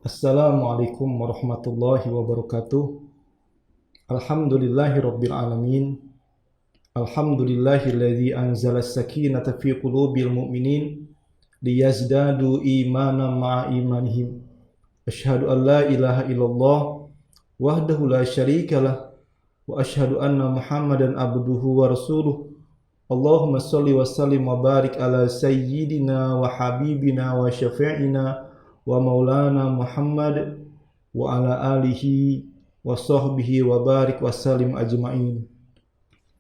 Assalamualaikum warahmatullahi wabarakatuh. Alhamdulillahirabbil alamin. Alhamdulillahilladzi anzala as-sakinata fi qulubil mu'minin liyazdadu imanan ma'a imanihim. Asyhadu an la ilaha illallah wahdahu la syarikalah wa asyhadu anna Muhammadan abduhu wa rasuluh. Allahumma shalli wa sallim wa barik ala sayyidina wa habibina wa syafi'ina wa maulana Muhammad wa ala alihi wa sahbihi wa barik wa sallim ajma'in.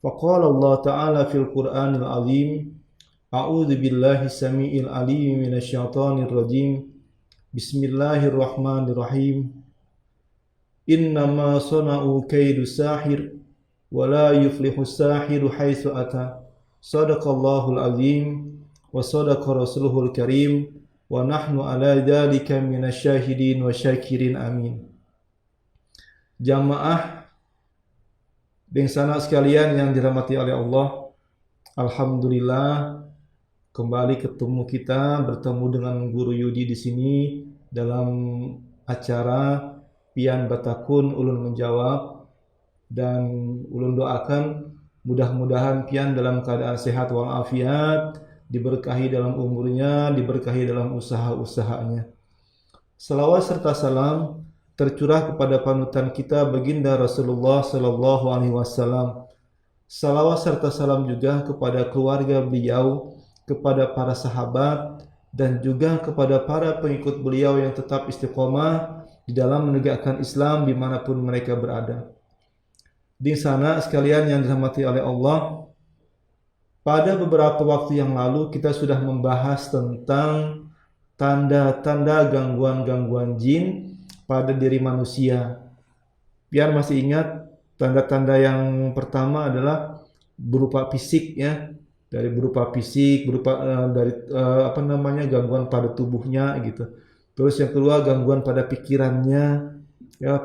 Faqala Allah Ta'ala fil Qur'anil Azim, A'udzu billahi samii'il alim minasyaitonir rajim. Bismillahirrahmanirrahim. Innama sana'u kaidu sahir wa la yuflihu sahiru haitsu ata. Sadaqallahul azim wa sadaqa rasuluhul karim wa nahnu ala dzalika minasyahidin wa syakirin amin. Jamaah bengsana sekalian yang dirahmati oleh Allah, alhamdulillah kembali ketemu kita bertemu dengan Guru Yudi di sini dalam acara Pian Batakun Ulun Menjawab, dan ulun doakan mudah-mudahan Pian dalam keadaan sehat walafiat, diberkahi dalam umurnya, diberkahi dalam usaha-usahanya. Salawat serta salam tercurah kepada panutan kita baginda Rasulullah sallallahu alaihi wasallam. Salawat serta salam juga kepada keluarga beliau, kepada para sahabat, dan juga kepada para pengikut beliau yang tetap istiqomah di dalam menegakkan Islam dimanapun mereka berada. Di sana sekalian yang dirahmati oleh Allah, pada beberapa waktu yang lalu kita sudah membahas tentang tanda-tanda gangguan-gangguan jin pada diri manusia. Biar masih ingat, tanda-tanda yang pertama adalah berupa fisik ya, dari berupa fisik, berupa gangguan pada tubuhnya gitu. Terus yang kedua gangguan pada pikirannya. Ya,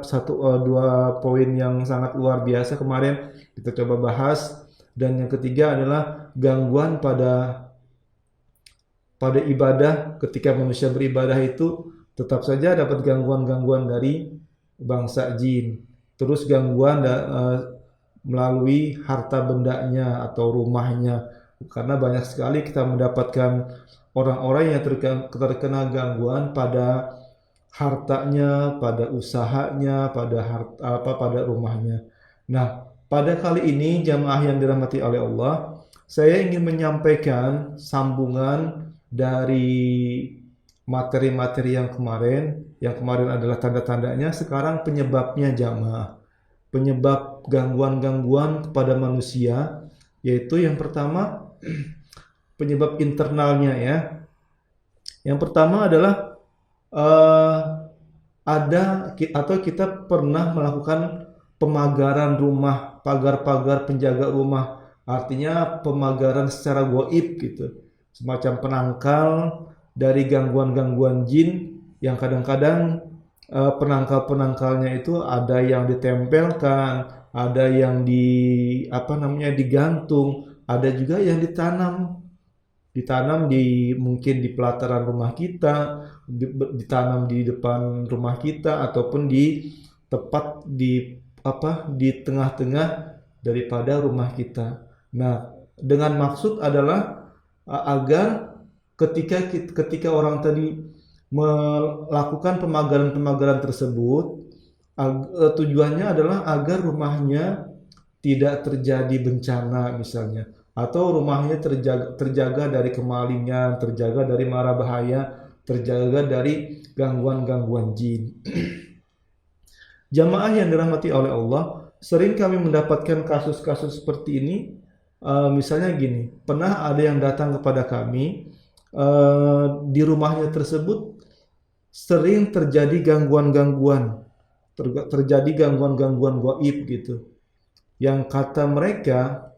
dua poin yang sangat luar biasa kemarin kita coba bahas. Dan yang ketiga adalah gangguan pada ibadah. Ketika manusia beribadah itu tetap saja dapat gangguan-gangguan dari bangsa jin. Terus gangguan melalui harta bendanya atau rumahnya, karena banyak sekali kita mendapatkan orang-orang yang terkena gangguan pada hartanya, pada usahanya, pada rumahnya. Nah, pada kali ini jamaah yang dirahmati oleh Allah, saya ingin menyampaikan sambungan dari materi-materi yang kemarin. Yang kemarin adalah tanda-tandanya, sekarang penyebabnya jamaah. Penyebab gangguan-gangguan kepada manusia, yaitu yang pertama penyebab internalnya ya. Yang pertama adalah kita pernah melakukan pemagaran rumah, pagar-pagar penjaga rumah, artinya pemagaran secara gaib gitu, semacam penangkal dari gangguan-gangguan jin yang kadang-kadang penangkal-penangkalnya itu ada yang ditempelkan, ada yang digantung, ada juga yang ditanam mungkin di pelataran rumah kita, ditanam di depan rumah kita, ataupun tepat di tengah-tengah daripada rumah kita. Nah, dengan maksud adalah agar ketika orang tadi melakukan pemagaran-pemagaran tersebut, tujuannya adalah agar rumahnya tidak terjadi bencana misalnya, atau rumahnya terjaga dari kemalingan, terjaga dari mara bahaya, terjaga dari gangguan-gangguan jin. Jamaah yang dirahmati oleh Allah, sering kami mendapatkan kasus-kasus seperti ini. Misalnya gini, pernah ada yang datang kepada kami, di rumahnya tersebut sering terjadi gangguan-gangguan gaib gitu. Yang kata mereka,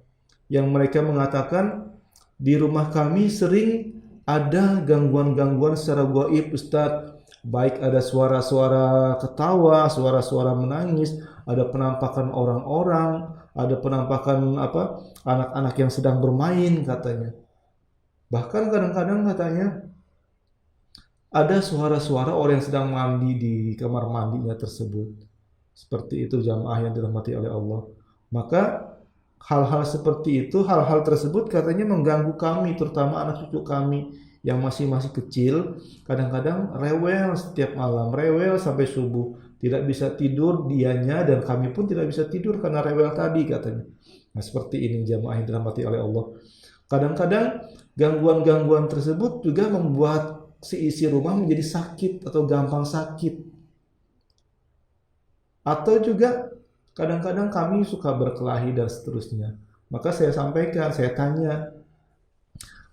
yang mereka mengatakan, di rumah kami sering ada gangguan-gangguan secara gaib Ustadz. Baik ada suara-suara ketawa, suara-suara menangis, ada penampakan orang-orang, ada penampakan anak-anak yang sedang bermain katanya. Bahkan kadang-kadang katanya ada suara-suara orang yang sedang mandi di kamar mandinya tersebut. Seperti itu jamaah yang dirahmati oleh Allah. Maka hal-hal seperti itu, hal-hal tersebut katanya mengganggu kami, terutama anak cucu kami yang masih kecil. Kadang-kadang rewel setiap malam, rewel sampai subuh, tidak bisa tidur dianya dan kami pun tidak bisa tidur karena rewel tadi katanya. Nah, seperti ini jamaah yang dirahmati oleh Allah. Kadang-kadang gangguan-gangguan tersebut juga membuat si isi rumah menjadi sakit atau gampang sakit. Atau juga kadang-kadang kami suka berkelahi dan seterusnya. Maka saya sampaikan, saya tanya,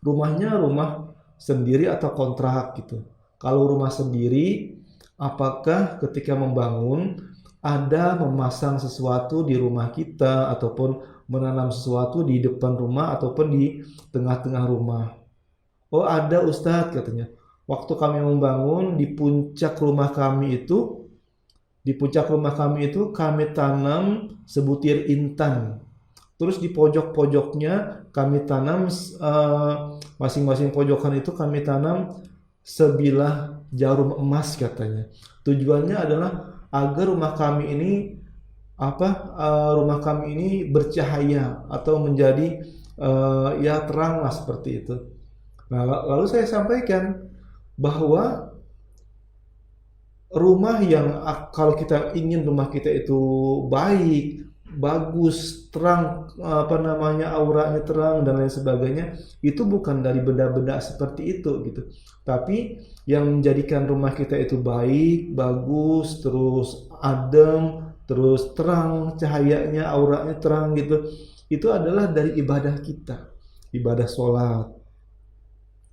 rumahnya rumah sendiri atau kontrak gitu. Kalau rumah sendiri, apakah ketika membangun ada memasang sesuatu di rumah kita ataupun menanam sesuatu di depan rumah ataupun di tengah-tengah rumah? Oh ada Ustadz katanya. Waktu kami membangun di puncak rumah kami itu, kami tanam sebutir intan. Terus di pojok-pojoknya kami tanam masing-masing pojokan itu kami tanam sebilah jarum emas katanya. Tujuannya adalah agar rumah kami ini bercahaya atau menjadi ya terang lah seperti itu. Nah, lalu saya sampaikan bahwa rumah yang kalau kita ingin rumah kita itu baik, bagus, terang, auranya terang dan lain sebagainya, itu bukan dari benda-benda seperti itu gitu. Tapi yang menjadikan rumah kita itu baik, bagus, terus adem, terus terang, cahayanya, auranya terang gitu. Itu adalah dari ibadah kita, ibadah sholat,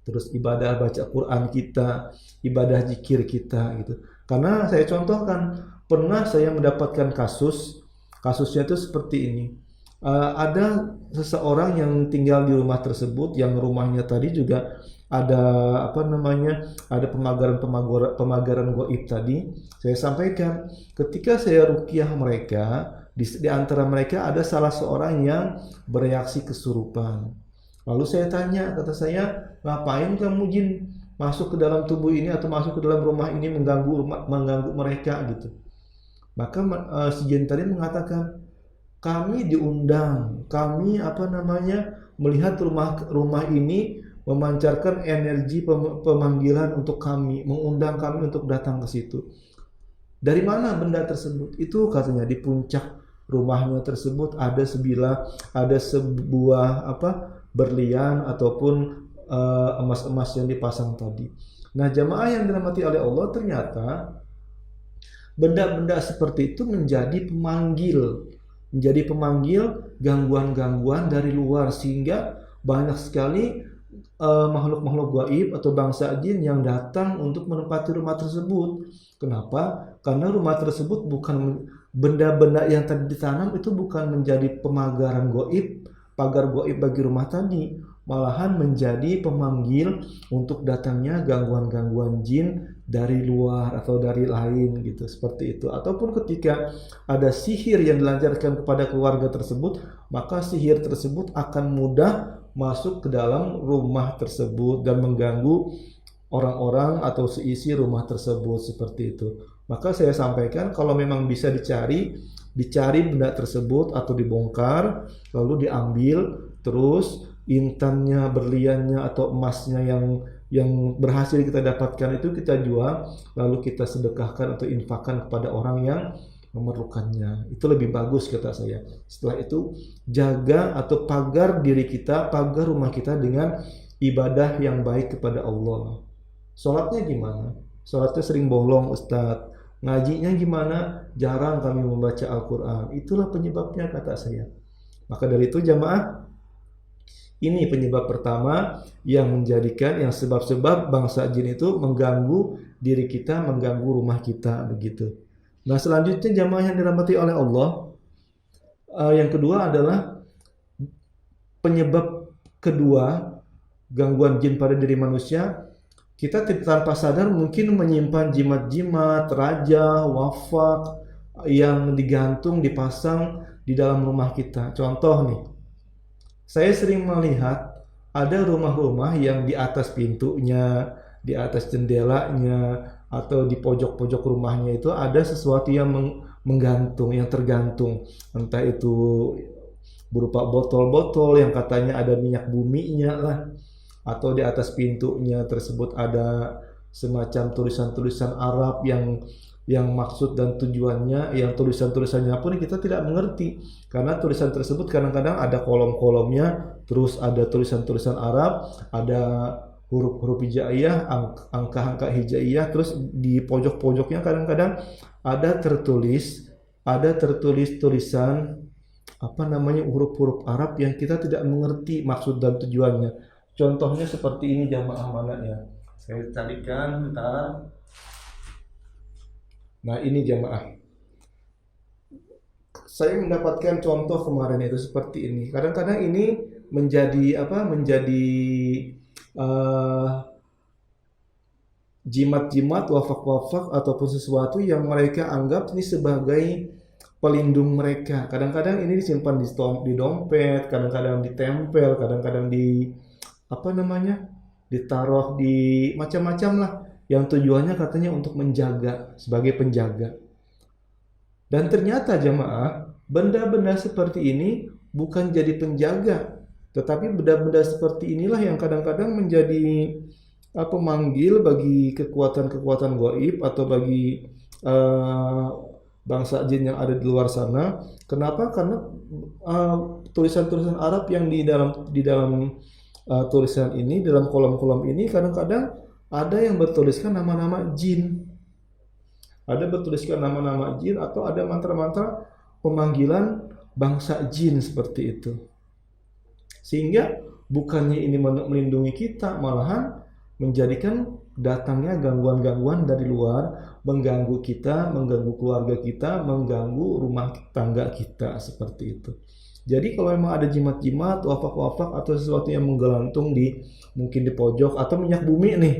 terus ibadah baca Quran kita, ibadah zikir kita gitu. Karena saya contohkan, pernah saya mendapatkan kasusnya itu seperti ini. Ada seseorang yang tinggal di rumah tersebut, yang rumahnya tadi juga ada ada pemagaran gaib tadi. Saya sampaikan, ketika saya ruqyah mereka, di antara mereka ada salah seorang yang bereaksi kesurupan. Lalu saya tanya, kata saya, ngapain kamu jin masuk ke dalam tubuh ini atau masuk ke dalam rumah ini mengganggu mereka gitu. Maka si jin tadi mengatakan, kami diundang, kami melihat rumah ini memancarkan energi pemanggilan untuk kami, mengundang kami untuk datang ke situ. Dari mana benda tersebut? Itu katanya di puncak rumahnya tersebut ada sebuah berlian ataupun emas-emas yang dipasang tadi. Nah, jamaah yang dirahmati oleh Allah, ternyata benda-benda seperti itu menjadi pemanggil gangguan-gangguan dari luar, sehingga banyak sekali makhluk-makhluk gaib atau bangsa jin yang datang untuk menempati rumah tersebut. Kenapa? Karena rumah tersebut bukan benda-benda yang tadi ditanam itu bukan menjadi pagar gaib bagi rumah tadi, malahan menjadi pemanggil untuk datangnya gangguan-gangguan jin dari luar atau dari lain gitu, seperti itu. Ataupun ketika ada sihir yang dilancarkan kepada keluarga tersebut, maka sihir tersebut akan mudah masuk ke dalam rumah tersebut dan mengganggu orang-orang atau seisi rumah tersebut, seperti itu. Maka saya sampaikan, kalau memang bisa dicari benda tersebut atau dibongkar, lalu diambil, terus intannya, berliannya atau emasnya yang berhasil kita dapatkan itu kita jual, lalu kita sedekahkan atau infakkan kepada orang yang memerlukannya. Itu lebih bagus kata saya. Setelah itu jaga atau pagar diri kita, pagar rumah kita dengan ibadah yang baik kepada Allah. Sholatnya gimana? Sholatnya sering bolong Ustadz. Ngajinya gimana? Jarang kami membaca Al-Quran. Itulah penyebabnya kata saya. Maka dari itu jamaah, ini penyebab pertama yang sebab-sebab bangsa jin itu mengganggu diri kita, mengganggu rumah kita, begitu. Nah, selanjutnya jamaah yang dirahmati oleh Allah, yang kedua adalah penyebab kedua gangguan jin pada diri manusia. Kita tanpa sadar mungkin menyimpan jimat-jimat, raja, wafak yang digantung, dipasang di dalam rumah kita. Contoh nih, saya sering melihat ada rumah-rumah yang di atas pintunya, di atas jendelanya atau di pojok-pojok rumahnya itu ada sesuatu yang menggantung, yang tergantung, entah itu berupa botol-botol yang katanya ada minyak buminya lah, atau di atas pintunya tersebut ada semacam tulisan-tulisan Arab yang maksud dan tujuannya, yang tulisan-tulisannya pun kita tidak mengerti karena tulisan tersebut kadang-kadang ada kolom-kolomnya, terus ada tulisan-tulisan Arab, ada huruf-huruf hijaiyah, angka-angka hijaiyah, terus di pojok-pojoknya kadang-kadang ada tertulis tulisan apa namanya huruf-huruf Arab yang kita tidak mengerti maksud dan tujuannya. Contohnya seperti ini jamaah, mana ya? Saya carikan bentar. Nah, ini jamaah. Saya mendapatkan contoh kemarin itu seperti ini. Kadang-kadang ini menjadi jimat-jimat, wafak-wafak ataupun sesuatu yang mereka anggap ini sebagai pelindung mereka. Kadang-kadang ini disimpan di dompet, kadang-kadang ditempel, kadang-kadang ditaruh di macam-macam lah, yang tujuannya katanya untuk menjaga, sebagai penjaga. Dan ternyata jamaah, benda-benda seperti ini bukan jadi penjaga, tetapi benda-benda seperti inilah yang kadang-kadang menjadi pemanggil bagi kekuatan-kekuatan gaib atau bagi bangsa jin yang ada di luar sana. Kenapa? Karena tulisan-tulisan Arab yang di dalam tulisan ini, dalam kolom-kolom ini kadang-kadang ada yang bertuliskan nama-nama jin. Ada bertuliskan nama-nama jin atau ada mantra-mantra pemanggilan bangsa jin seperti itu. Sehingga bukannya ini melindungi kita, malahan menjadikan datangnya gangguan-gangguan dari luar, mengganggu kita, mengganggu keluarga kita, mengganggu rumah tangga kita seperti itu. Jadi kalau memang ada jimat-jimat, wafak-wafak atau sesuatu yang menggelantung mungkin di pojok atau minyak bumi nih.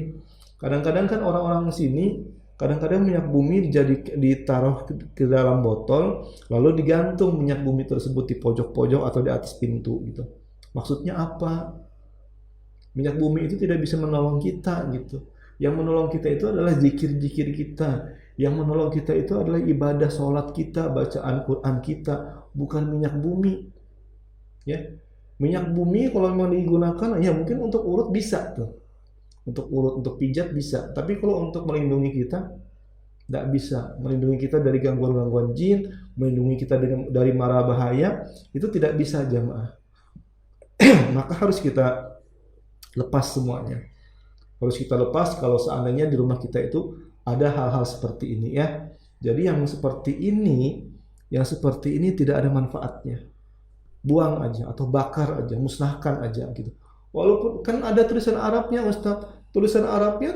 Kadang-kadang kan orang-orang sini kadang-kadang minyak bumi ditaruh ke dalam botol lalu digantung minyak bumi tersebut di pojok-pojok atau di atas pintu gitu. Maksudnya apa? Minyak bumi itu tidak bisa menolong kita gitu. Yang menolong kita itu adalah zikir-zikir kita. Yang menolong kita itu adalah ibadah sholat kita, bacaan Quran kita, bukan minyak bumi. Ya, minyak bumi kalau memang digunakan, ya mungkin untuk urut bisa tuh, untuk urut, untuk pijat bisa. Tapi kalau untuk melindungi kita, tidak bisa. Melindungi kita dari gangguan-gangguan jin, melindungi kita dari mara bahaya, itu tidak bisa jamaah. Maka harus kita lepas semuanya. Harus kita lepas kalau seandainya di rumah kita itu ada hal-hal seperti ini ya. Jadi yang seperti ini tidak ada manfaatnya. Buang aja atau bakar aja, musnahkan aja gitu. Walaupun kan ada tulisan Arabnya Ustaz. Tulisan Arabnya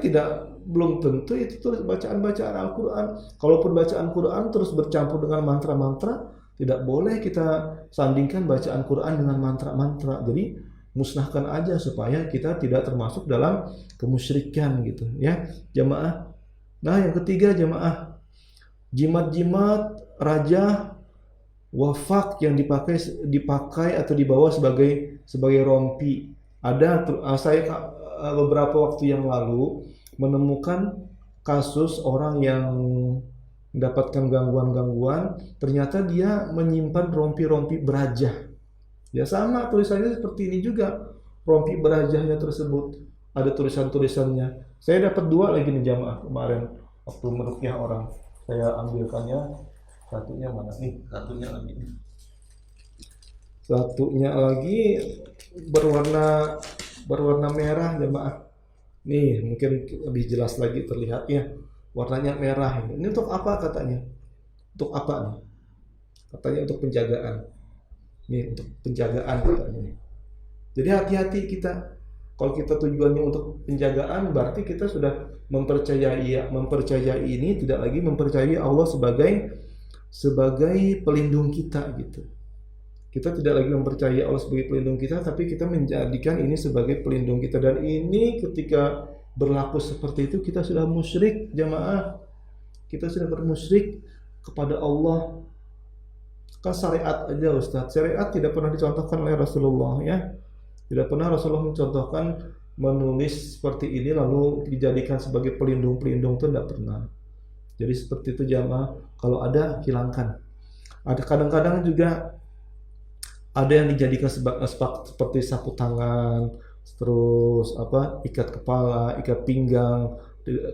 belum tentu itu bacaan-bacaan Al-Quran. Kalaupun bacaan Quran terus bercampur dengan mantra-mantra, tidak boleh kita sandingkan bacaan Quran dengan mantra-mantra. Jadi musnahkan aja supaya kita tidak termasuk dalam kemusyrikan gitu ya jamaah. Nah, yang ketiga jamaah, jimat-jimat raja wafak yang dipakai atau dibawa sebagai rompi. Saya beberapa waktu yang lalu menemukan kasus orang yang mendapatkan gangguan-gangguan, ternyata dia menyimpan rompi-rompi berajah. Ya sama tulisannya seperti ini juga, rompi berajahnya tersebut ada tulisan-tulisannya. Saya dapat 2 lagi nih jamaah kemarin waktu meruqyah orang. Saya ambilkannya, satunya mana nih? Satunya lagi berwarna merah jamaah. Nih mungkin lebih jelas lagi terlihat ya, warnanya merah ini. Ini untuk apa katanya? Untuk apa nih? Katanya untuk penjagaan. Nih untuk penjagaan katanya. Jadi hati-hati kita. Kalau kita tujuannya untuk penjagaan, berarti kita sudah mempercayai ini, tidak lagi mempercayai Allah sebagai pelindung kita gitu. Kita tidak lagi mempercayai Allah sebagai pelindung kita, tapi kita menjadikan ini sebagai pelindung kita. Dan ini ketika berlaku seperti itu, kita sudah musyrik jamaah. Kita sudah bermusyrik kepada Allah. Kan syariat aja Ustaz. Syariat tidak pernah dicontohkan oleh Rasulullah ya. Tidak pernah Rasulullah mencontohkan menulis seperti ini lalu dijadikan sebagai pelindung-pelindung itu tidak pernah. Jadi seperti itu jamaah, kalau ada hilangkan. Ada kadang-kadang juga ada yang dijadikan seperti sapu tangan, terus apa, ikat kepala, ikat pinggang,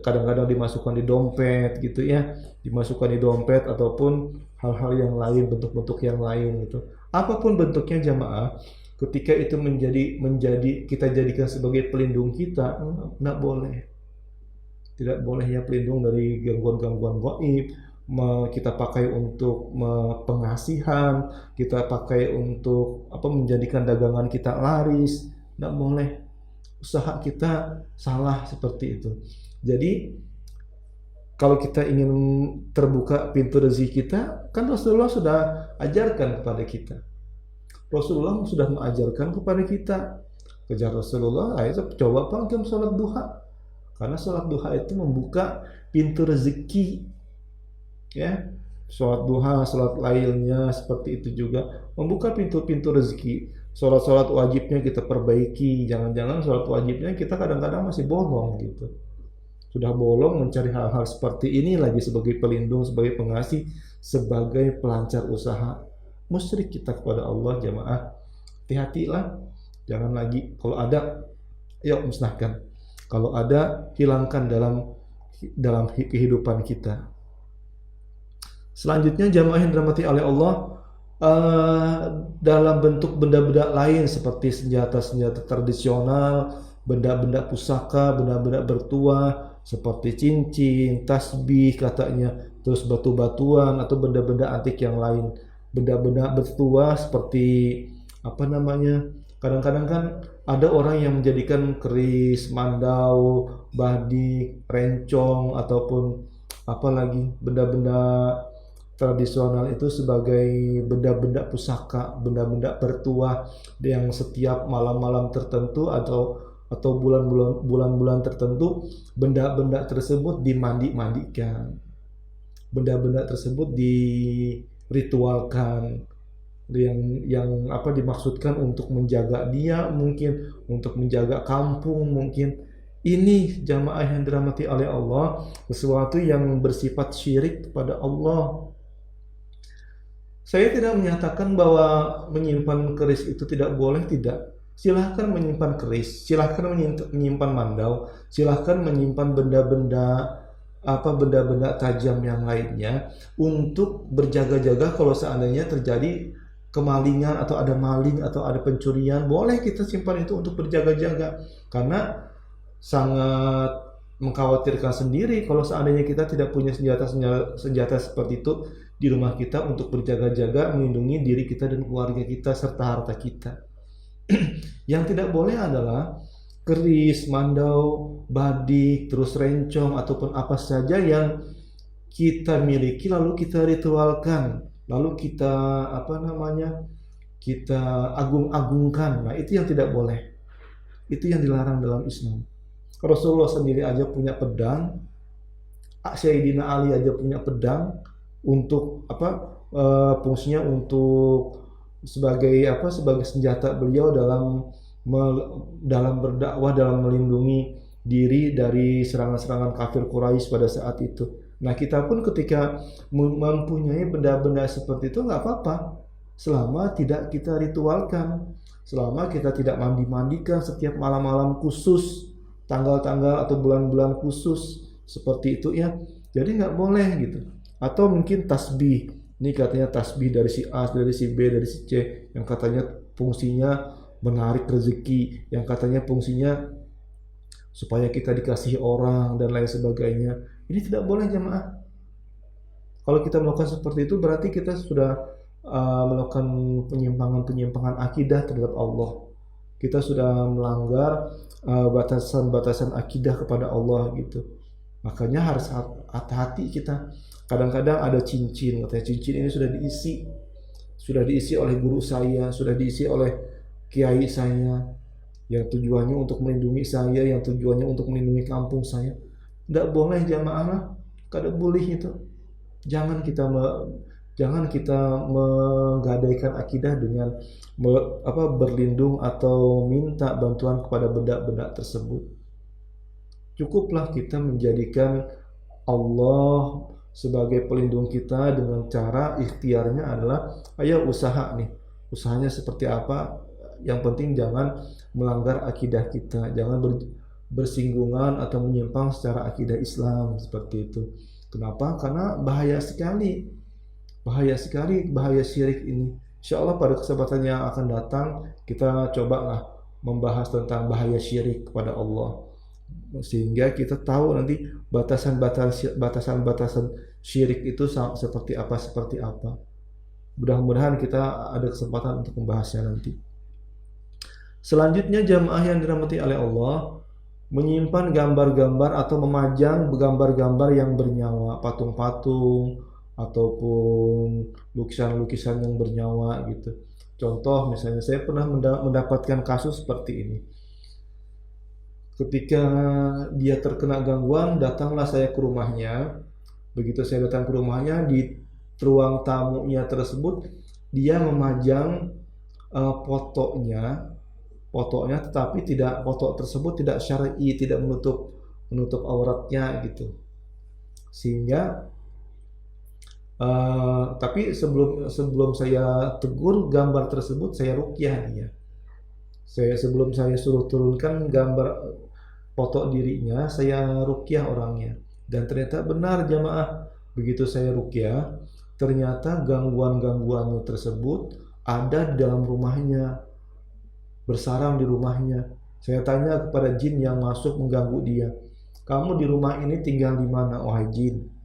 kadang-kadang dimasukkan di dompet gitu ya, dimasukkan di dompet ataupun hal-hal yang lain, bentuk-bentuk yang lain gitu. Apapun bentuknya jamaah, ketika itu menjadi kita jadikan sebagai pelindung kita, enggak boleh. Tidak boleh ya pelindung dari gangguan-gangguan gaib. Kita pakai untuk pengasihan, kita pakai untuk apa, menjadikan dagangan kita laris, enggak boleh. Usaha kita salah seperti itu. Jadi kalau kita ingin terbuka pintu rezeki kita, kan Rasulullah sudah ajarkan kepada kita. Rasulullah sudah mengajarkan kepada kita. Kejar Rasulullah, ayo coba panggiam sholat duha. Karena sholat duha itu membuka pintu rezeki. Ya, sholat duha, sholat lailnya seperti itu juga membuka pintu-pintu rezeki. Sholat-sholat wajibnya kita perbaiki. Jangan-jangan sholat wajibnya kita kadang-kadang masih bolong gitu. Sudah bolong, mencari hal-hal seperti ini lagi sebagai pelindung, sebagai pengasih, sebagai pelancar usaha. Musyrik kita kepada Allah jamaah. Hati-hatilah, jangan lagi. Kalau ada, yuk musnahkan. Kalau ada, hilangkan dalam kehidupan kita. Selanjutnya jamaah yang dirahmati oleh Allah, dalam bentuk benda-benda lain seperti senjata-senjata tradisional, benda-benda pusaka, benda-benda bertuah seperti cincin, tasbih katanya, terus batu-batuan atau benda-benda antik yang lain. Benda-benda bertuah seperti apa namanya? Kadang-kadang kan ada orang yang menjadikan keris, mandau, badik, rencong ataupun apalagi benda-benda tradisional itu sebagai benda-benda pusaka, benda-benda bertuah yang setiap malam-malam tertentu atau bulan-bulan tertentu benda-benda tersebut dimandi-mandikan. Benda-benda tersebut diritualkan yang apa dimaksudkan untuk menjaga dia, mungkin untuk menjaga kampung, mungkin. Ini jamaah yang dirahmati oleh Allah, sesuatu yang bersifat syirik kepada Allah. Saya tidak menyatakan bahwa menyimpan keris itu tidak boleh, tidak. Silahkan menyimpan keris, silahkan menyimpan mandau, silahkan menyimpan benda-benda tajam yang lainnya untuk berjaga-jaga kalau seandainya terjadi kemalingan atau ada maling atau ada pencurian, boleh kita simpan itu untuk berjaga-jaga. Karena sangat mengkhawatirkan sendiri kalau seandainya kita tidak punya senjata seperti itu di rumah kita untuk berjaga-jaga melindungi diri kita dan keluarga kita serta harta kita. Yang tidak boleh adalah keris, mandau, badik, terus rencong ataupun apa saja yang kita miliki lalu kita ritualkan, lalu kita kita agung-agungkan. Nah, itu yang tidak boleh. Itu yang dilarang dalam Islam. Rasulullah sendiri aja punya pedang, Sayyidina Ali aja punya pedang untuk fungsinya untuk sebagai senjata beliau dalam berdakwah, dalam melindungi diri dari serangan-serangan kafir Quraisy pada saat itu. Nah, kita pun ketika mempunyai benda-benda seperti itu nggak apa-apa selama tidak kita ritualkan, selama kita tidak mandi-mandikan setiap malam-malam khusus, tanggal-tanggal atau bulan-bulan khusus seperti itu ya. Jadi nggak boleh gitu. Atau mungkin tasbih. Ini katanya tasbih dari si A, dari si B, dari si C, yang katanya fungsinya menarik rezeki, yang katanya fungsinya supaya kita dikasihi orang dan lain sebagainya. Ini tidak boleh jemaah. Kalau kita melakukan seperti itu berarti kita sudah melakukan penyimpangan akidah terhadap Allah. Kita sudah melanggar batasan-batasan akidah kepada Allah gitu. Makanya harus hati-hati kita. Kadang-kadang ada cincin, katanya cincin ini sudah diisi oleh guru saya, sudah diisi oleh kiai saya, yang tujuannya untuk melindungi saya, yang tujuannya untuk melindungi kampung saya. Tidak boleh jamaah, kada boleh itu. Jangan Jangan kita menggadaikan akidah dengan berlindung atau minta bantuan kepada benda-benda tersebut. Cukuplah kita menjadikan Allah sebagai pelindung kita dengan cara ikhtiarnya adalah ayo usaha nih. Usahanya seperti apa? Yang penting jangan melanggar akidah kita, jangan bersinggungan atau menyimpang secara akidah Islam seperti itu. Kenapa? Karena bahaya sekali bahaya syirik ini. Insya Allah pada kesempatan yang akan datang kita cobalah membahas tentang bahaya syirik kepada Allah, sehingga kita tahu nanti batasan-batasan syirik itu seperti apa. Mudah-mudahan kita ada kesempatan untuk membahasnya nanti. Selanjutnya jamaah yang dirahmati oleh Allah, menyimpan gambar-gambar atau memajang gambar-gambar yang bernyawa, patung-patung ataupun lukisan-lukisan yang bernyawa gitu. Contoh misalnya saya pernah mendapatkan kasus seperti ini. Ketika dia terkena gangguan, datanglah saya ke rumahnya. Begitu saya datang ke rumahnya, di ruang tamunya tersebut dia memajang fotonya, tetapi foto tersebut tidak syar'i, tidak menutup auratnya gitu. Sehingga tapi sebelum saya tegur gambar tersebut, saya ruqyah dia. Sebelum saya suruh turunkan gambar foto dirinya, saya ruqyah orangnya. Dan ternyata benar jamaah, begitu saya ruqyah, ternyata gangguan-gangguannya tersebut ada di dalam rumahnya, bersarang di rumahnya. Saya tanya kepada jin yang masuk mengganggu dia, kamu di rumah ini tinggal di mana wahai jin?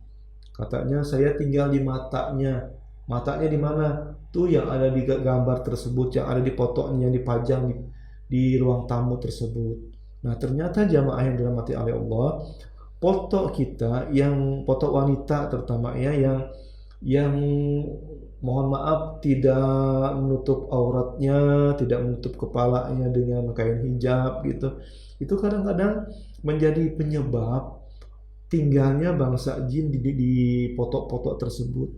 Katanya saya tinggal di matanya. Matanya di mana? Tuh yang ada di gambar tersebut, yang ada di fotonya, dipajang di ruang tamu tersebut. Nah ternyata jamaah yang dirahmati oleh Allah, foto kita, yang foto wanita terutama ya, yang mohon maaf tidak menutup auratnya, tidak menutup kepalanya dengan kain hijab gitu, itu kadang-kadang menjadi penyebab tinggalnya bangsa jin di foto-foto tersebut.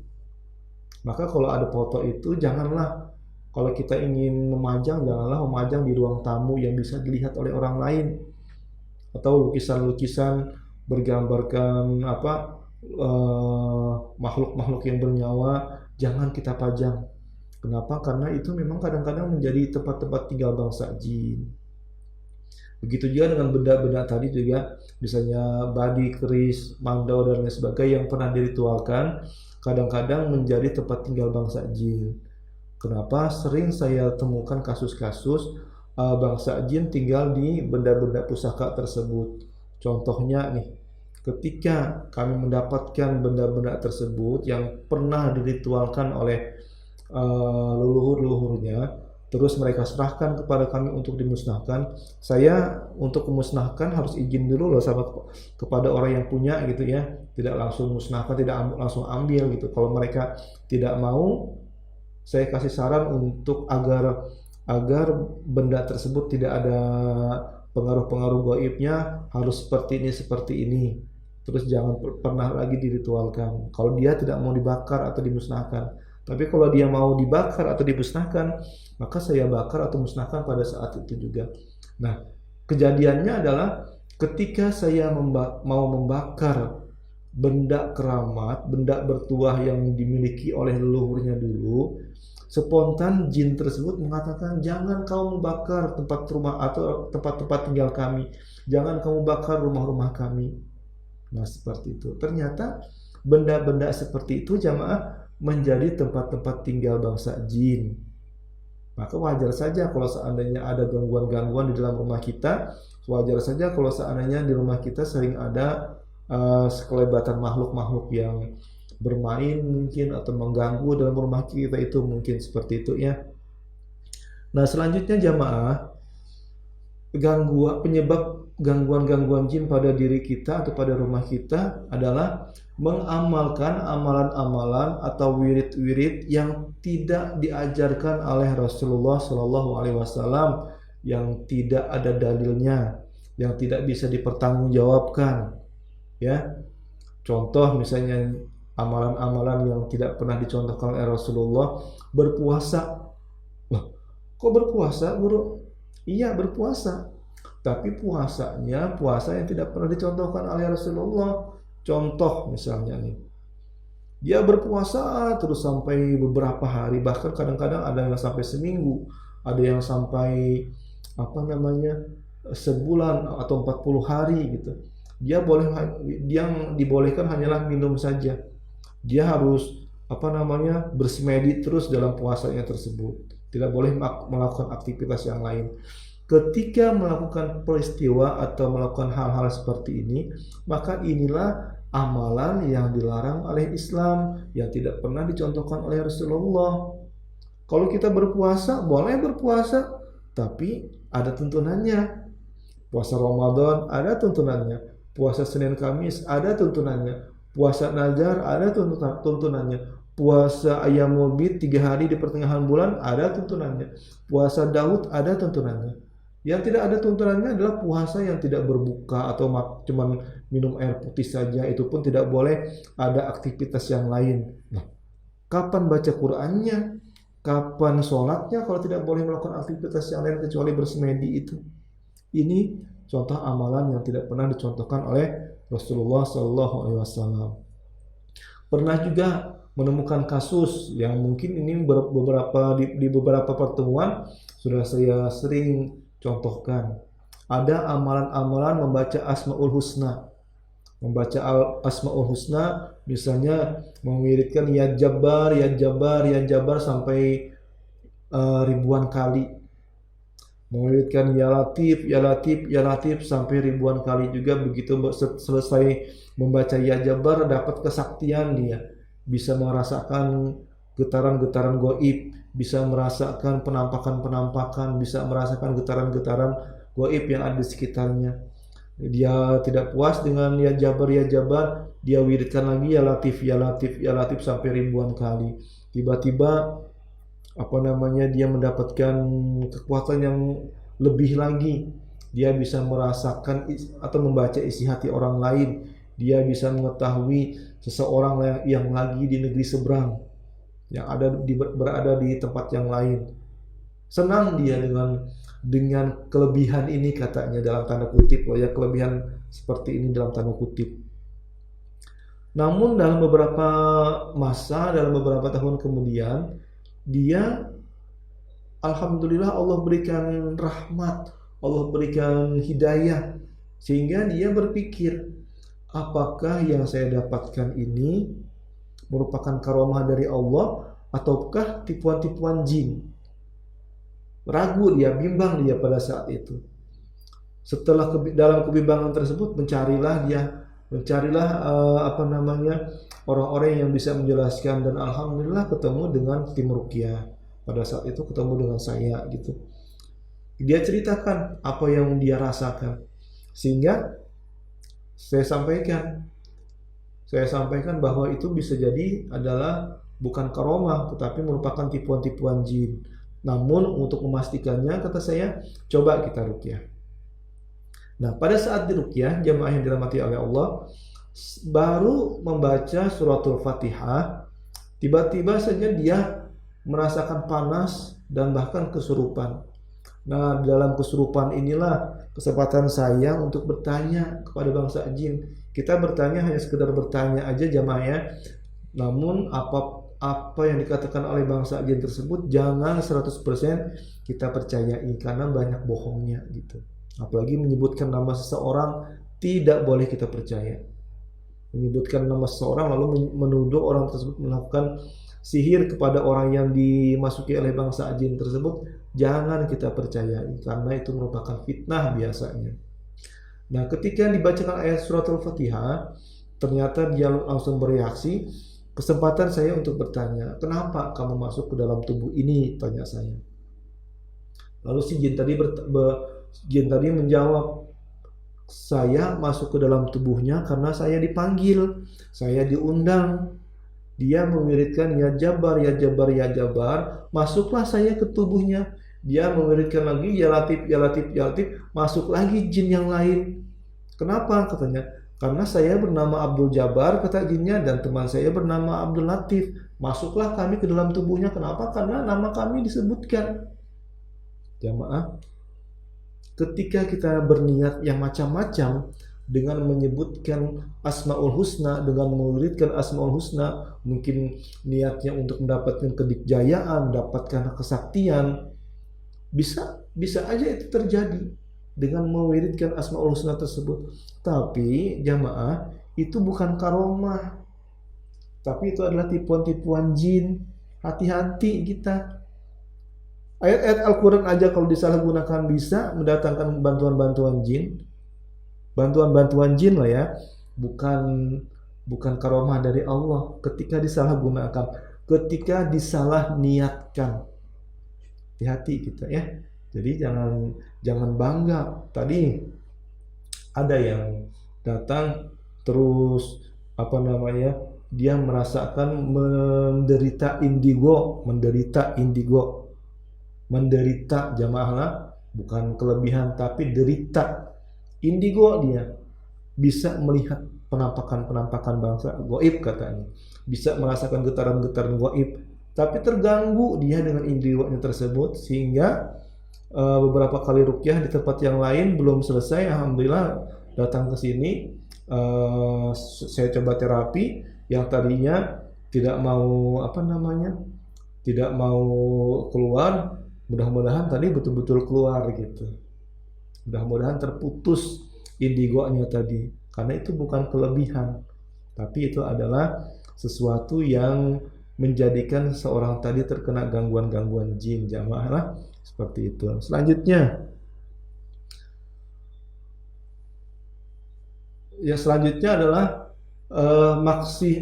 Maka kalau ada foto itu janganlah, kalau kita ingin memajang, janganlah memajang di ruang tamu yang bisa dilihat oleh orang lain, atau lukisan-lukisan bergambarkan makhluk-makhluk yang bernyawa, jangan kita pajang. Kenapa? Karena itu memang kadang-kadang menjadi tempat-tempat tinggal bangsa jin. Begitu juga dengan benda-benda tadi juga, misalnya babi, keris, mandau dan lain sebagainya yang pernah diritualkan, kadang-kadang menjadi tempat tinggal bangsa jin. Kenapa? Sering saya temukan kasus-kasus bangsa jin tinggal di benda-benda pusaka tersebut. Contohnya nih, ketika kami mendapatkan benda-benda tersebut yang pernah diritualkan oleh leluhur-leluhurnya, terus mereka serahkan kepada kami untuk dimusnahkan. Saya untuk memusnahkan harus izin dulu loh kepada orang yang punya gitu ya. Tidak langsung musnahkan, tidak langsung ambil gitu. Kalau mereka tidak mau, saya kasih saran untuk agar benda tersebut tidak ada pengaruh-pengaruh gaibnya, harus seperti ini. Terus jangan pernah lagi diritualkan. Kalau dia tidak mau dibakar atau dimusnahkan. Tapi kalau dia mau dibakar atau dimusnahkan, maka saya bakar atau musnahkan pada saat itu juga. Nah, kejadiannya adalah ketika saya mau membakar benda keramat, benda bertuah yang dimiliki oleh leluhurnya dulu, spontan jin tersebut mengatakan, jangan kamu bakar tempat rumah atau tempat-tempat tinggal kami, jangan kamu bakar rumah-rumah kami. Nah, seperti itu. Ternyata benda-benda seperti itu jamaah menjadi tempat-tempat tinggal bangsa jin. Maka wajar saja kalau seandainya ada gangguan-gangguan di dalam rumah kita, wajar saja kalau seandainya di rumah kita sering ada sekelebatan makhluk-makhluk yang bermain mungkin atau mengganggu dalam rumah kita, itu mungkin seperti itu ya. Nah selanjutnya jamaah, penyebab gangguan-gangguan jin pada diri kita atau pada rumah kita adalah mengamalkan amalan-amalan atau wirid-wirid yang tidak diajarkan oleh Rasulullah Shallallahu Alaihi Wasallam, yang tidak ada dalilnya, yang tidak bisa dipertanggungjawabkan. Ya, contoh misalnya amalan-amalan yang tidak pernah dicontohkan oleh Rasulullah. Berpuasa. Loh, kok berpuasa, Guru? Iya, berpuasa. Tapi puasanya puasa yang tidak pernah dicontohkan oleh Rasulullah. Contoh misalnya nih, dia berpuasa terus sampai beberapa hari, bahkan kadang-kadang ada yang sampai seminggu, ada yang sampai sebulan atau 40 hari gitu. Dia yang dibolehkan hanyalah minum saja. Dia harus bersemedi terus dalam puasanya tersebut. Tidak boleh melakukan aktivitas yang lain. Ketika melakukan peristiwa atau melakukan hal-hal seperti ini, maka inilah amalan yang dilarang oleh Islam, yang tidak pernah dicontohkan oleh Rasulullah. Kalau kita berpuasa, boleh berpuasa, tapi ada tuntunannya. Puasa Ramadan ada tuntunannya, puasa Senin Kamis ada tuntunannya, puasa Nazar ada tuntunannya, puasa Ayyamul Bid 3 hari di pertengahan bulan ada tuntunannya, puasa Daud ada tuntunannya. Yang tidak ada tuntunannya adalah puasa yang tidak berbuka atau cuma minum air putih saja, itu pun tidak boleh ada aktivitas yang lain. Nah, kapan baca Qur'annya? Kapan sholatnya kalau tidak boleh melakukan aktivitas yang lain kecuali bersemedi itu? Ini contoh amalan yang tidak pernah dicontohkan oleh Rasulullah SAW. Pernah juga menemukan kasus yang mungkin ini di beberapa pertemuan sudah saya sering contohkan. Ada amalan-amalan membaca Asmaul Husna. Membaca Asmaul Husna, misalnya mewiridkan Ya Jabbar, Ya Jabbar, Ya Jabbar sampai ribuan kali. Mewiridkan Ya Latif, Ya Latif, Ya Latif sampai ribuan kali juga. Begitu selesai membaca Ya Jabbar, dapat kesaktian dia. Bisa merasakan getaran-getaran gaib, bisa merasakan penampakan-penampakan, bisa merasakan getaran-getaran gaib yang ada di sekitarnya. Dia tidak puas dengan Ya Jabar, Ya Jabar, dia wiridkan lagi Ya Latif, Ya Latif, Ya Latif sampai ribuan kali. Tiba-tiba dia mendapatkan kekuatan yang lebih lagi. Dia bisa merasakan atau membaca isi hati orang lain. Dia bisa mengetahui seseorang yang lagi di negeri seberang, yang berada di tempat yang lain. Senang dia dengan kelebihan ini, katanya dalam tanda kutip, kelebihan seperti ini dalam tanda kutip. Namun dalam beberapa tahun kemudian, dia alhamdulillah Allah berikan rahmat, Allah berikan hidayah, sehingga dia berpikir, apakah yang saya dapatkan ini merupakan karomah dari Allah ataukah tipuan-tipuan jin? Ragu dia, bimbang dia pada saat itu. Setelah dalam kebimbangan tersebut mencarilah orang-orang yang bisa menjelaskan, dan alhamdulillah ketemu dengan tim ruqyah. Pada saat itu ketemu dengan saya gitu. Dia ceritakan apa yang dia rasakan, sehingga saya sampaikan bahwa itu bisa jadi adalah bukan karomah, tetapi merupakan tipuan-tipuan jin. Namun untuk memastikannya, kata saya, coba kita ruqyah. Nah, pada saat diruqyah, jamaah yang dirahmati oleh Allah, baru membaca suratul Fatihah, tiba-tiba saja dia merasakan panas dan bahkan kesurupan. Nah, dalam kesurupan inilah kesempatan saya untuk bertanya kepada bangsa jin. Kita bertanya hanya sekedar bertanya aja jamaah ya. Namun apa yang dikatakan oleh bangsa jin tersebut jangan 100% kita percayai, karena banyak bohongnya gitu. Apalagi menyebutkan nama seseorang tidak boleh kita percaya. Menyebutkan nama seseorang lalu menuduh orang tersebut melakukan sihir kepada orang yang dimasuki oleh bangsa jin tersebut, jangan kita percayai, karena itu merupakan fitnah biasanya. Nah, ketika dibacakan ayat suratul Fatihah, ternyata dia langsung bereaksi. Kesempatan saya untuk bertanya, kenapa kamu masuk ke dalam tubuh ini? Tanya saya. Lalu si jin tadi menjawab, saya masuk ke dalam tubuhnya karena saya dipanggil, saya diundang. Dia mewiridkan Ya Jabar, Ya Jabar, Ya Jabar, masuklah saya ke tubuhnya. Dia mewiridkan lagi Ya Latif, Ya Latif, Ya Latif, masuk lagi jin yang lain. Kenapa? Katanya, Karena saya bernama Abdul Jabbar, kata jinnya, dan teman saya bernama Abdul Latif. Masuklah kami ke dalam tubuhnya. Kenapa? Karena nama kami disebutkan. Jamaah, ketika kita berniat yang macam-macam dengan menyebutkan Asmaul Husna, dengan mewiridkan Asmaul Husna, mungkin niatnya untuk mendapatkan kedikjayaan, mendapatkan kesaktian, bisa aja itu terjadi dengan mewiridkan Asmaul Husna tersebut. Tapi jamaah, itu bukan karomah, tapi itu adalah tipuan-tipuan jin. Hati-hati kita. Ayat-ayat Al-Quran aja kalau disalahgunakan bisa mendatangkan bantuan-bantuan jin. Bantuan-bantuan jin lah ya. Bukan karomah dari Allah ketika disalahgunakan, ketika disalah niatkan. Hati-hati kita ya. Jadi jangan bangga. Tadi ada yang datang terus dia merasakan menderita indigo. Menderita jamaah, bukan kelebihan tapi derita. Indigo dia bisa melihat penampakan bangsa gaib katanya, bisa merasakan getaran-getaran gaib, tapi terganggu dia dengan indigonya tersebut, sehingga beberapa kali ruqyah di tempat yang lain belum selesai. Alhamdulillah datang ke sini, saya coba terapi. Yang tadinya tidak mau keluar, mudah-mudahan tadi betul-betul keluar gitu. Mudah-mudahan terputus indigonya tadi, karena itu bukan kelebihan, tapi itu adalah sesuatu yang menjadikan seorang tadi terkena gangguan-gangguan jin, jamaah lah, seperti itu. Selanjutnya adalah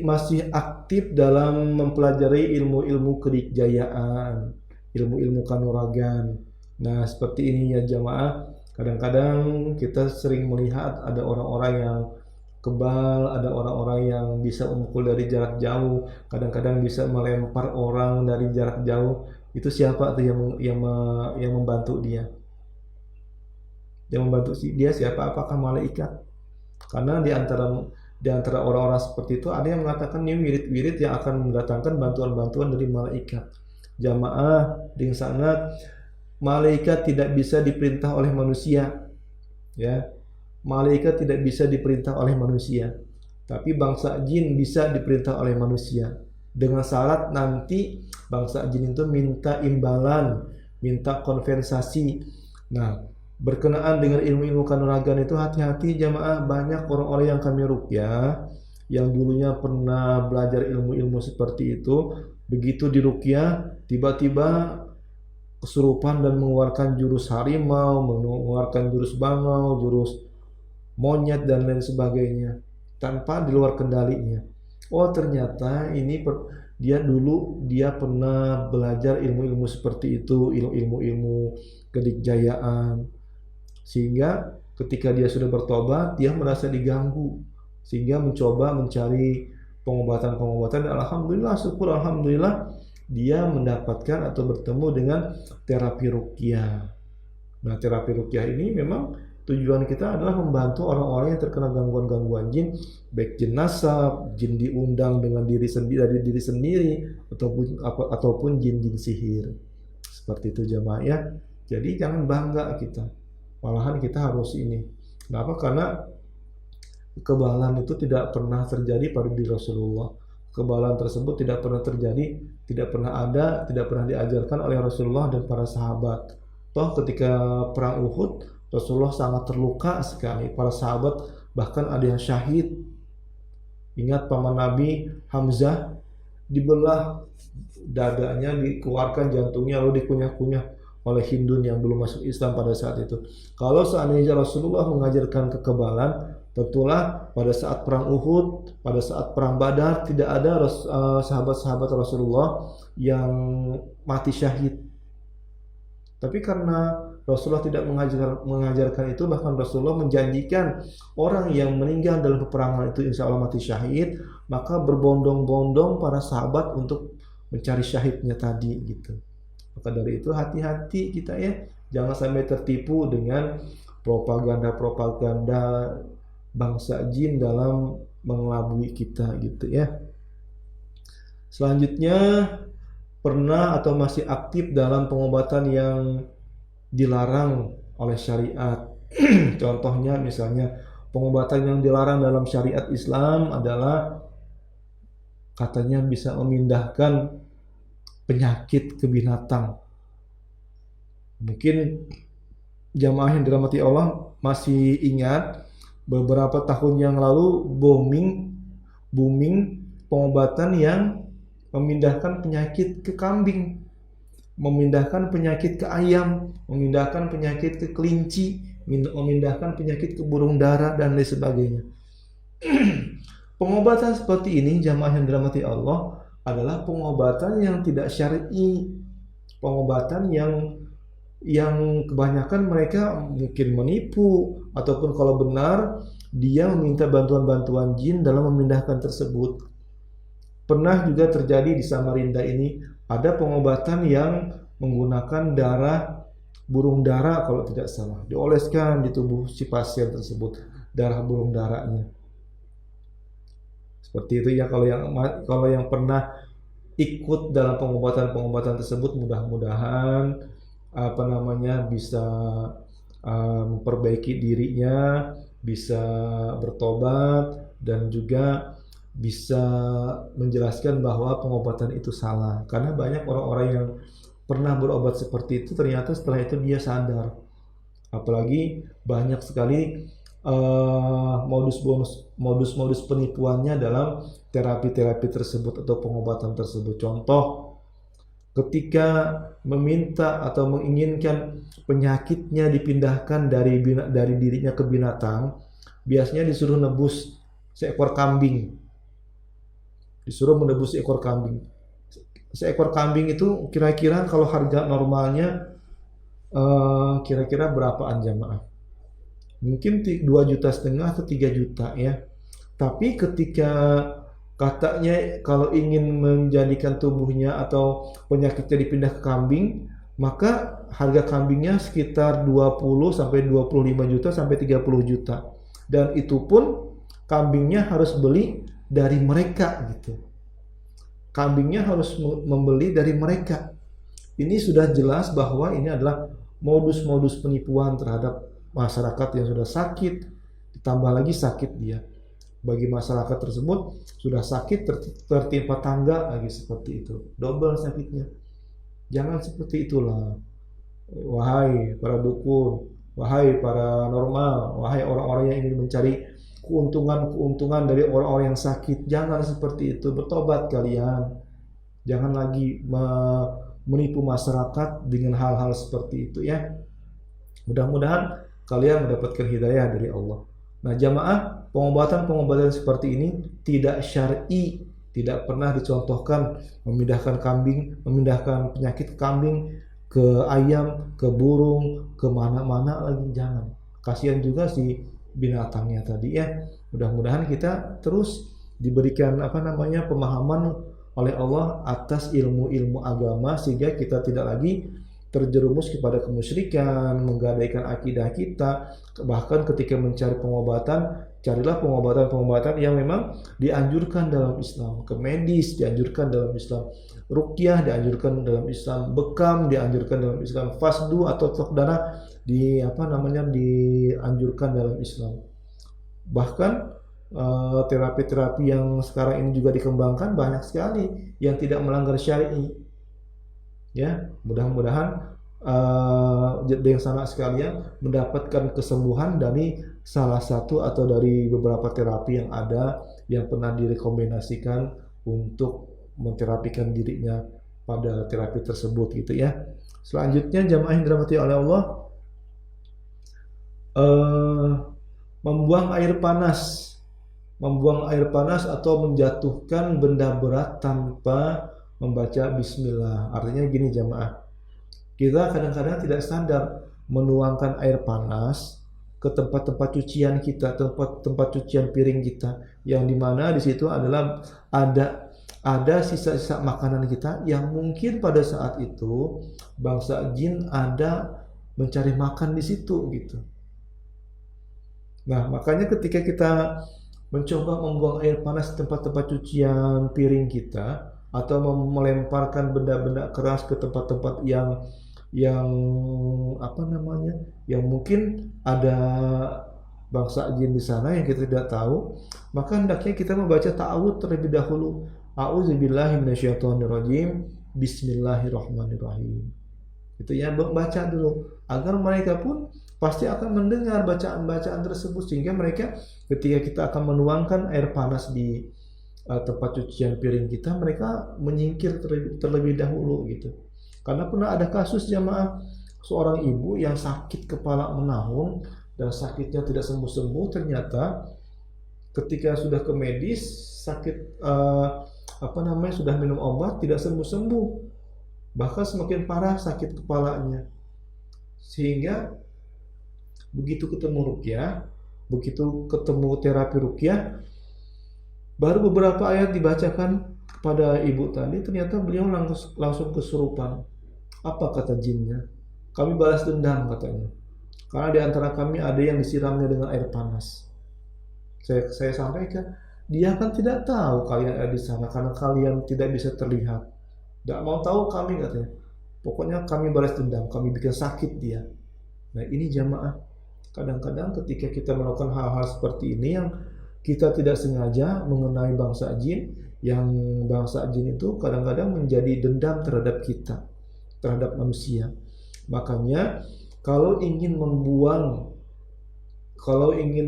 masih aktif dalam mempelajari ilmu-ilmu kedikjayaan, ilmu-ilmu kanuragan. Nah, seperti ini ya jamaah. Kadang-kadang kita sering melihat ada orang-orang yang kebal, ada orang-orang yang bisa memukul dari jarak jauh, kadang-kadang bisa melempar orang dari jarak jauh. Itu siapa tuh yang membantu dia? Yang membantu dia siapa? Apakah malaikat? Karena di antara orang-orang seperti itu ada yang mengatakan ini wirid-wirid yang akan mendatangkan bantuan-bantuan dari malaikat. Jamaah, dengan sangat, malaikat tidak bisa diperintah oleh manusia, ya. Malaikat tidak bisa diperintah oleh manusia, tapi bangsa jin bisa diperintah oleh manusia, dengan syarat nanti bangsa jin itu minta imbalan, minta kompensasi. Nah, berkenaan dengan ilmu-ilmu kanuragan itu hati-hati jamaah. Banyak orang-orang yang kami ruqyah yang dulunya pernah belajar ilmu-ilmu seperti itu, begitu diruqyah tiba-tiba kesurupan dan mengeluarkan jurus harimau, mengeluarkan jurus bangau, jurus monyet dan lain sebagainya tanpa di luar kendalinya. Oh, ternyata ini dia pernah belajar ilmu-ilmu seperti itu, ilmu-ilmu kedikjayaan, sehingga ketika dia sudah bertobat dia merasa diganggu, sehingga mencoba mencari pengobatan dan alhamdulillah dia mendapatkan atau bertemu dengan terapi ruqyah. Nah, terapi ruqyah ini memang tujuan kita adalah membantu orang-orang yang terkena gangguan-gangguan jin, baik jin nasab, jin diundang dengan diri sendiri ataupun jin-jin sihir. Seperti itu jamaah ya. Jadi jangan bangga kita. Malahan kita harus ini. Kenapa? Karena kebalan itu tidak pernah terjadi pada diri Rasulullah. Kebalan tersebut tidak pernah terjadi, tidak pernah ada, tidak pernah diajarkan oleh Rasulullah dan para sahabat. Toh ketika perang Uhud, Rasulullah sangat terluka sekali. Para sahabat bahkan ada yang syahid. Ingat paman Nabi Hamzah dibelah dadanya, dikeluarkan jantungnya, lalu dikunyah-kunyah oleh Hindun yang belum masuk Islam pada saat itu. Kalau seandainya Rasulullah mengajarkan kekebalan, tentulah pada saat perang Uhud, pada saat perang Badar tidak ada sahabat-sahabat Rasulullah yang mati syahid. Tapi karena Rasulullah tidak mengajarkan itu, bahkan Rasulullah menjanjikan orang yang meninggal dalam peperangan itu insya Allah mati syahid, maka berbondong-bondong para sahabat untuk mencari syahidnya tadi gitu. Maka dari itu hati-hati kita ya, jangan sampai tertipu dengan propaganda-propaganda bangsa jin dalam mengelabui kita gitu ya. Selanjutnya, pernah atau masih aktif dalam pengobatan yang dilarang oleh syariat. Contohnya misalnya pengobatan yang dilarang dalam syariat Islam adalah katanya bisa memindahkan penyakit ke binatang. Mungkin jamaah yang dirahmati Allah masih ingat beberapa tahun yang lalu booming pengobatan yang memindahkan penyakit ke kambing, memindahkan penyakit ke ayam, memindahkan penyakit ke kelinci, memindahkan penyakit ke burung dara dan lain sebagainya. Pengobatan seperti ini jamaah yang dirahmati Allah adalah pengobatan yang tidak syar'i, pengobatan yang kebanyakan mereka mungkin menipu ataupun kalau benar dia meminta bantuan jin dalam memindahkan tersebut. Pernah juga terjadi di Samarinda ini ada pengobatan yang menggunakan darah burung dara kalau tidak salah, dioleskan di tubuh si pasien tersebut, darah burung daranya. Seperti itu ya, kalau yang pernah ikut dalam pengobatan tersebut mudah-mudahan bisa memperbaiki dirinya, bisa bertobat dan juga bisa menjelaskan bahwa pengobatan itu salah. Karena banyak orang-orang yang pernah berobat seperti itu ternyata setelah itu dia sadar. Apalagi banyak sekali modus penipuannya dalam terapi tersebut atau pengobatan tersebut. Contoh, ketika meminta atau menginginkan penyakitnya dipindahkan dari dirinya ke binatang, biasanya disuruh menebus seekor kambing. Seekor kambing itu kira-kira kalau harga normalnya kira-kira berapaan jamaah? Mungkin 2,5 juta atau 3 juta ya. Tapi ketika katanya kalau ingin menjadikan tubuhnya atau penyakitnya dipindah ke kambing, maka harga kambingnya sekitar 20 sampai 25 juta sampai 30 juta. Dan itu pun kambingnya harus beli dari mereka gitu. Kambingnya harus membeli dari mereka. Ini sudah jelas bahwa ini adalah modus penipuan terhadap masyarakat yang sudah sakit, ditambah lagi sakit dia. Bagi masyarakat tersebut sudah sakit tertimpa tangga lagi seperti itu, double sakitnya. Jangan seperti itulah, wahai para dukun, wahai para normal, wahai orang-orang yang ingin mencari keuntungan dari orang-orang yang sakit. Jangan seperti itu, bertobat kalian. Jangan lagi menipu masyarakat dengan hal-hal seperti itu ya. Mudah-mudahan kalian mendapatkan hidayah dari Allah. Nah jamaah, pengobatan seperti ini tidak syar'i, tidak pernah dicontohkan memindahkan penyakit kambing ke ayam, ke burung, ke mana-mana lagi, jangan. Kasihan juga si binatangnya tadi ya. Mudah-mudahan kita terus diberikan pemahaman oleh Allah atas ilmu-ilmu agama sehingga kita tidak lagi terjerumus kepada kemusyrikan, menggadaikan akidah kita. Bahkan ketika mencari pengobatan, carilah pengobatan yang memang dianjurkan dalam Islam. Ke medis dianjurkan dalam Islam, ruqyah dianjurkan dalam Islam, bekam dianjurkan dalam Islam, fasdu atau tok darah dianjurkan dalam Islam. Bahkan terapi-terapi yang sekarang ini juga dikembangkan banyak sekali yang tidak melanggar syar'i. Ya, mudah-mudahan yang sama sekalian mendapatkan kesembuhan dari salah satu atau dari beberapa terapi yang ada yang pernah direkomendasikan untuk menterapikan dirinya pada terapi tersebut gitu ya. Selanjutnya jamaah yang dirahmati oleh Allah, membuang air panas atau menjatuhkan benda berat tanpa membaca bismillah. Artinya gini jamaah, kita kadang-kadang tidak sadar menuangkan air panas ke tempat-tempat cucian kita, tempat cucian piring kita, yang dimana di situ adalah ada sisa-sisa makanan kita yang mungkin pada saat itu bangsa jin ada mencari makan di situ gitu. Nah, makanya ketika kita mencoba membuang air panas di tempat-tempat cucian piring kita atau melemparkan benda-benda keras ke tempat-tempat yang apa namanya, yang mungkin ada bangsa jin di sana yang kita tidak tahu, maka hendaknya kita membaca ta'awudz terlebih dahulu. A'udzubillahi minasyaitonirrajim. Bismillahirrahmanirrahim. Itu ya, baca dulu agar mereka pun pasti akan mendengar bacaan-bacaan tersebut, sehingga mereka ketika kita akan menuangkan air panas di tempat cucian piring kita, mereka menyingkir terlebih dahulu gitu. Karena pernah ada kasus jamaah, seorang ibu yang sakit kepala menahun dan sakitnya tidak sembuh-sembuh, ternyata ketika sudah ke medis sakit sudah minum obat tidak sembuh-sembuh, bahkan semakin parah sakit kepalanya, sehingga begitu ketemu ruqyah, begitu ketemu terapi ruqyah, baru beberapa ayat dibacakan kepada ibu tadi, ternyata beliau langsung kesurupan. Apa kata jinnya? Kami balas dendam katanya, karena di antara kami ada yang disiramnya dengan air panas. Saya sampaikan, dia kan tidak tahu kalian ada di sana karena kalian tidak bisa terlihat. Tidak mau tahu kami katanya. Pokoknya kami balas dendam, kami bikin sakit dia. Nah ini jamaah, kadang-kadang ketika kita melakukan hal-hal seperti ini yang kita tidak sengaja mengenai bangsa jin, yang bangsa jin itu kadang-kadang menjadi dendam terhadap kita, terhadap manusia. Makanya kalau ingin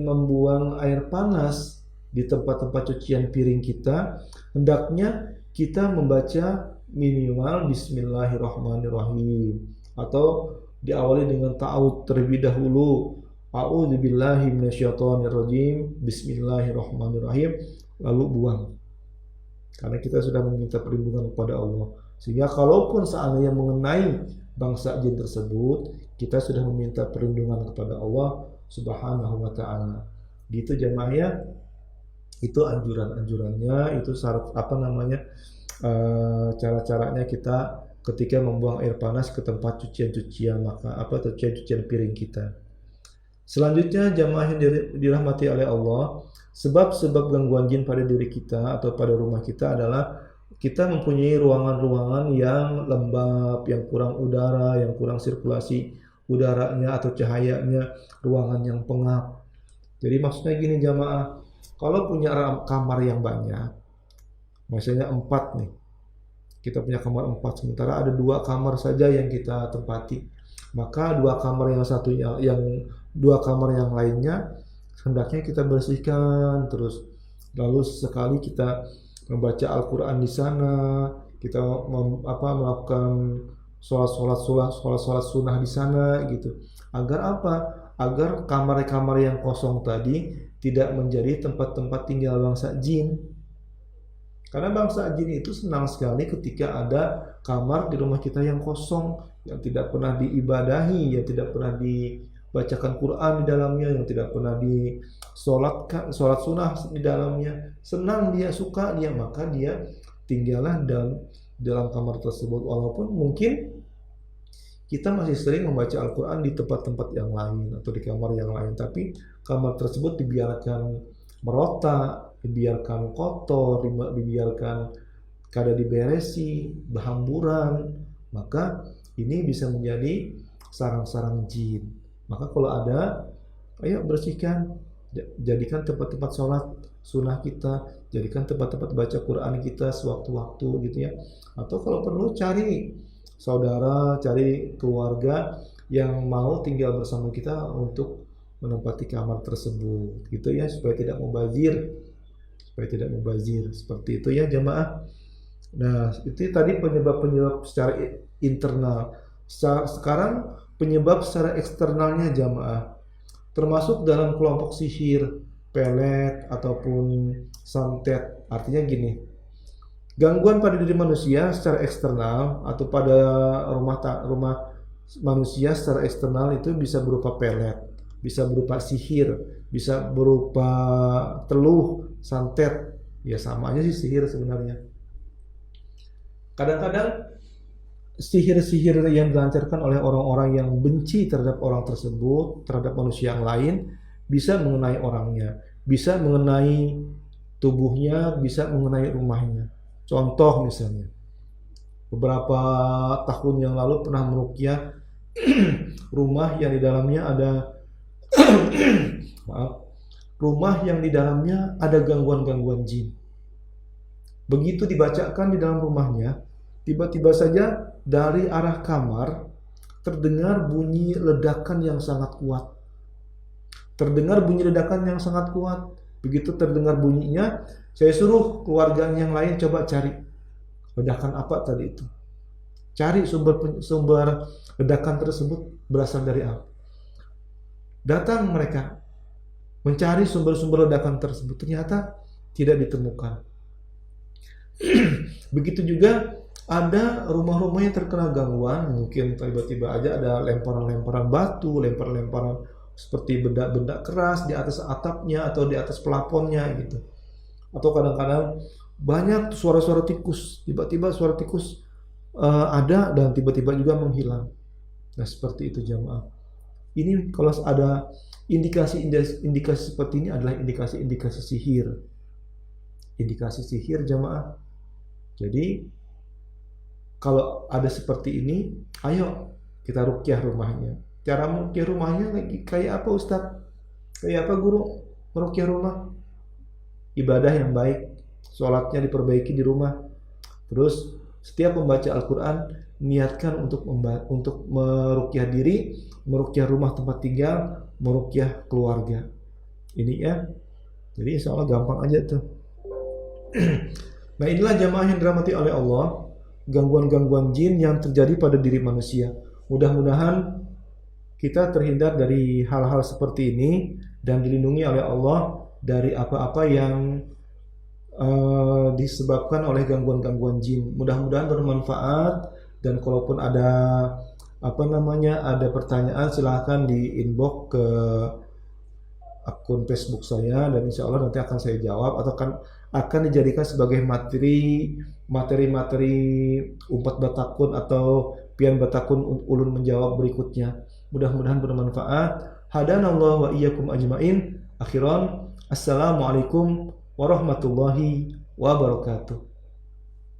membuang air panas di tempat-tempat cucian piring kita, hendaknya kita membaca minimal Bismillahirrahmanirrahim, atau diawali dengan ta'awudz terlebih dahulu. A'udzubillahi minasyaitonirrajim. Bismillahirrahmanirrahim, lalu buang. Karena kita sudah meminta perlindungan kepada Allah. Sehingga kalaupun seandainya mengenai bangsa jin tersebut, kita sudah meminta perlindungan kepada Allah Subhanahu wa ta'ala. Gitu jamaah ya. Itu anjurannya, itu syarat cara-caranya kita ketika membuang air panas ke tempat cucian piring kita. Selanjutnya jamaah yang dirahmati oleh Allah, sebab-sebab gangguan jin pada diri kita atau pada rumah kita adalah kita mempunyai ruangan-ruangan yang lembab, yang kurang udara, yang kurang sirkulasi udaranya atau cahayanya, ruangan yang pengap. Jadi maksudnya gini jamaah, kalau punya kamar yang banyak, misalnya 4 nih, kita punya kamar 4, sementara ada 2 kamar saja yang kita tempati, maka 2 kamar yang lainnya hendaknya kita bersihkan terus. Lalu sekali kita membaca Al-Quran di sana, kita melakukan sholat sunnah di sana gitu. Agar apa? Agar kamar-kamar yang kosong tadi tidak menjadi tempat-tempat tinggal bangsa jin. Karena bangsa jin itu senang sekali ketika ada kamar di rumah kita yang kosong, yang tidak pernah diibadahi, yang tidak pernah dibacakan Quran di dalamnya, yang tidak pernah sholat sunnah di dalamnya. Senang dia, suka dia, maka dia tinggallah dalam kamar tersebut. Walaupun mungkin kita masih sering membaca Al-Quran di tempat-tempat yang lain atau di kamar yang lain, tapi kamar tersebut dibiarkan merotak, dibiarkan kotor, dibiarkan kada diberesi, berhamburan, maka ini bisa menjadi sarang-sarang jin. Maka kalau ada, ayo bersihkan, jadikan tempat-tempat sholat sunnah kita, jadikan tempat-tempat baca Quran kita sewaktu-waktu gitu ya. Atau kalau perlu cari saudara, cari keluarga yang mau tinggal bersama kita untuk menempati kamar tersebut gitu ya, supaya tidak mubazir seperti itu ya jamaah. Nah itu tadi penyebab secara internal. Sekarang penyebab secara eksternalnya jamaah, termasuk dalam kelompok sihir, pelet ataupun santet. Artinya gini, gangguan pada diri manusia secara eksternal atau pada rumah manusia secara eksternal itu bisa berupa pelet, bisa berupa sihir, bisa berupa teluh, santet. Ya sama aja sih sihir sebenarnya. Kadang-kadang sihir-sihir yang dilancarkan oleh orang-orang yang benci terhadap orang tersebut, terhadap manusia yang lain, bisa mengenai orangnya, bisa mengenai tubuhnya, bisa mengenai rumahnya. Contoh misalnya, beberapa tahun yang lalu pernah meruqyah rumah yang di dalamnya ada maaf, rumah yang di dalamnya ada gangguan-gangguan jin. Begitu dibacakan di dalam rumahnya, tiba-tiba saja dari arah kamar terdengar bunyi ledakan yang sangat kuat. Terdengar bunyi ledakan yang sangat kuat. Begitu terdengar bunyinya, saya suruh keluarga yang lain coba cari ledakan apa tadi itu. Cari sumber ledakan tersebut berasal dari apa. Datang mereka mencari sumber-sumber ledakan tersebut, ternyata tidak ditemukan. Begitu juga ada rumah-rumah yang terkena gangguan, mungkin tiba-tiba aja ada lemparan-lemparan batu, lemparan-lemparan seperti benda-benda keras di atas atapnya atau di atas pelafonnya gitu. Atau kadang-kadang banyak suara-suara tikus, tiba-tiba suara tikus ada dan tiba-tiba juga menghilang. Nah, seperti itu jamaah. Ini kalau ada indikasi seperti ini adalah indikasi sihir. Indikasi sihir jamaah. Jadi kalau ada seperti ini, ayo kita ruqyah rumahnya. Cara meruqyah rumahnya kayak apa Ustadz? Kayak apa guru meruqyah rumah? Ibadah yang baik, sholatnya diperbaiki di rumah. Terus setiap membaca Al-Quran, niatkan untuk meruqyah diri, meruqyah rumah tempat tinggal, meruqyah keluarga. Ini ya. Jadi insya Allah gampang aja tuh. Nah, inilah jamaah yang dirahmati oleh Allah, gangguan-gangguan jin yang terjadi pada diri manusia. Mudah-mudahan kita terhindar dari hal-hal seperti ini dan dilindungi oleh Allah dari apa-apa yang disebabkan oleh gangguan-gangguan jin. Mudah-mudahan bermanfaat, dan kalaupun ada ada pertanyaan silahkan di inbox ke akun Facebook saya dan insya Allah nanti akan saya jawab atau akan dijadikan sebagai materi umpat batakun atau pian batakun ulun menjawab berikutnya. Mudah-mudahan bermanfaat. Hadanallahu wa iyyakum ajmain. Akhiran, assalamualaikum warahmatullahi wabarakatuh.